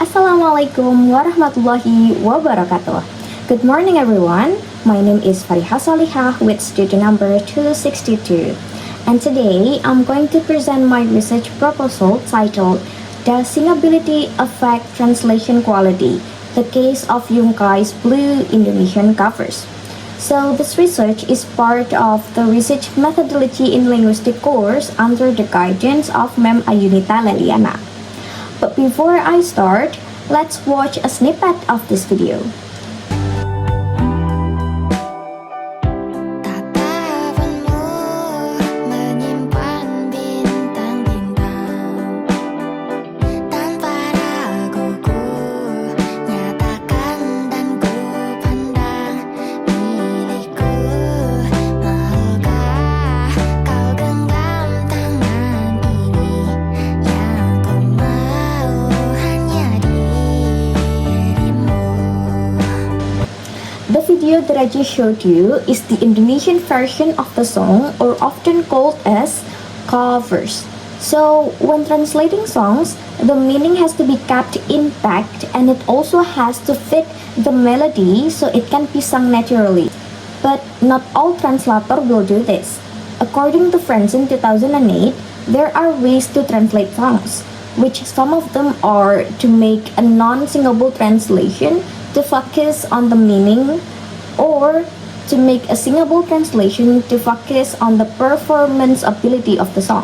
Assalamualaikum warahmatullahi wabarakatuh. Good morning everyone. My name is Faricha Sholihah with student number 262. And today I'm going to present my research proposal titled The Singability Affect Translation Quality, the case of Yungkai's Blue Indonesian covers. So this research is part of the research methodology in linguistic course under the guidance of Mem Ayunita Leliana. But before I start, let's watch a snippet of this video. The video that I just showed you is the Indonesian version of the song, or often called as covers. So when translating songs, the meaning has to be kept intact and it also has to fit the melody so it can be sung naturally. But not all translators will do this. According to Franzen 2008, there are ways to translate songs, which some of them are to make a non-singable translation to focus on the meaning, or to make a singable translation to focus on the performance ability of the song.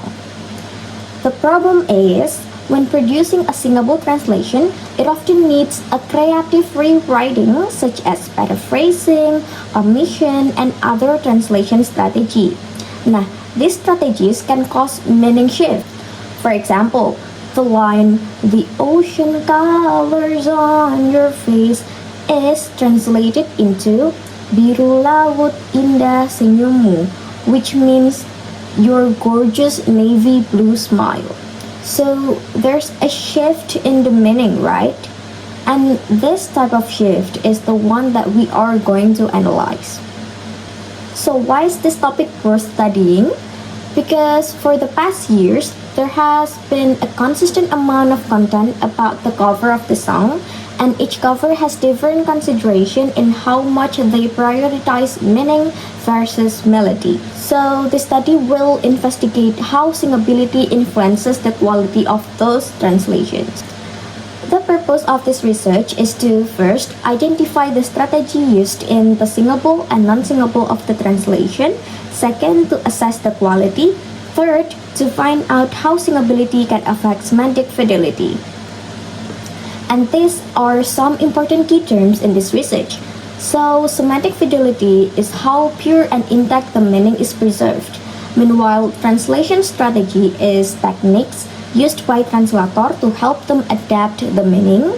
The problem is, when producing a singable translation, it often needs a creative rewriting such as paraphrasing, omission, and other translation strategy. Now, these strategies can cause meaning shift. For example, the line, "The ocean colors on your face," is translated into "Biru laut indah senyummu," which means "your gorgeous navy blue smile." So there's a shift in the meaning, right? And this type of shift is the one that we are going to analyze. So why is this topic worth studying? Because for the past years, there has been a consistent amount of content about the cover of the song, and each cover has different consideration in how much they prioritize meaning versus melody. So the study will investigate how singability influences the quality of those translations. The purpose of this research is to first identify the strategy used in the singable and non-singable of the translation, second, to assess the quality, third, to find out how singability can affect semantic fidelity. And these are some important key terms in this research. So, semantic fidelity is how pure and intact the meaning is preserved. Meanwhile, translation strategy is techniques used by translator to help them adapt the meaning.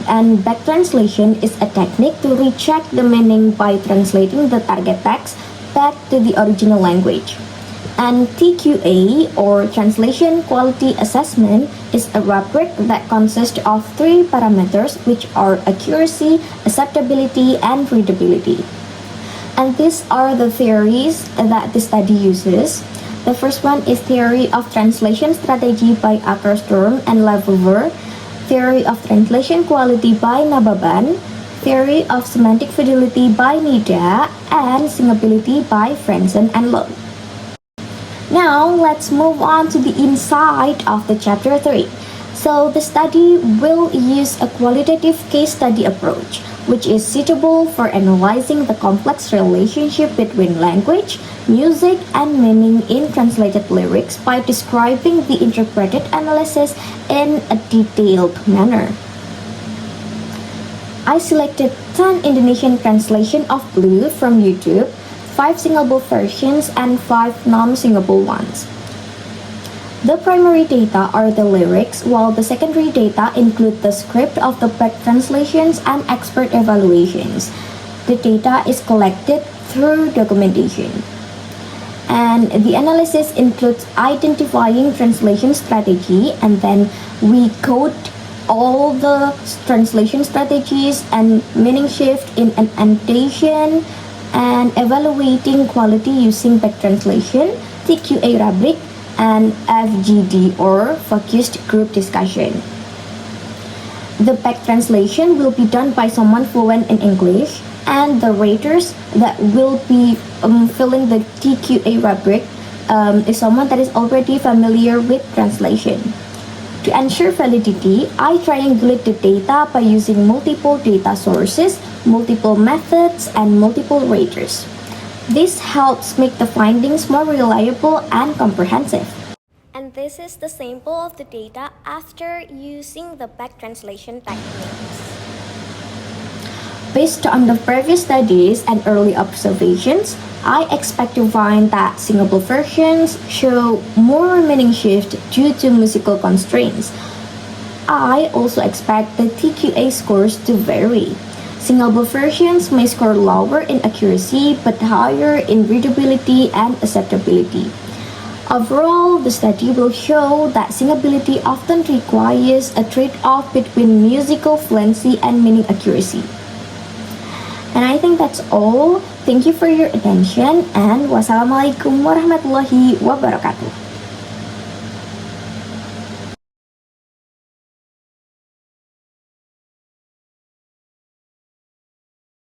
And back translation is a technique to recheck the meaning by translating the target text back to the original language. And TQA, or Translation Quality Assessment, is a rubric that consists of 3 parameters, which are accuracy, acceptability, and readability. And these are the theories that the study uses. The first one is Theory of Translation Strategy by Ackerstorm and Lefevre, Theory of Translation Quality by Nababan, Theory of Semantic Fidelity by Nida, and Singability by Franzen and Lowe. Now, let's move on to the inside of the chapter 3. So, the study will use a qualitative case study approach, which is suitable for analyzing the complex relationship between language, music, and meaning in translated lyrics by describing the interpreted analysis in a detailed manner. I selected 10 Indonesian translation of Blue from YouTube, 5 singable versions, and 5 non-singable ones. The primary data are the lyrics, while the secondary data include the script of the back translations and expert evaluations. The data is collected through documentation. And the analysis includes identifying translation strategy, and then we code all the translation strategies and meaning shift in an annotation, and evaluating quality using back translation, TQA rubric, and FGD, or focused group discussion. The back translation will be done by someone fluent in English, and the raters that will be filling the TQA rubric is someone that is already familiar with translation. To ensure validity, I triangulate the data by using multiple data sources, multiple methods, and multiple raters. This helps make the findings more reliable and comprehensive. And this is the sample of the data after using the back translation techniques. Based on the previous studies and early observations, I expect to find that singable versions show more meaning shift due to musical constraints. I also expect the TQA scores to vary. Singable versions may score lower in accuracy but higher in readability and acceptability. Overall, the study will show that singability often requires a trade-off between musical fluency and meaning accuracy. And I think that's all. Thank you for your attention and wassalamualaikum warahmatullahi wabarakatuh.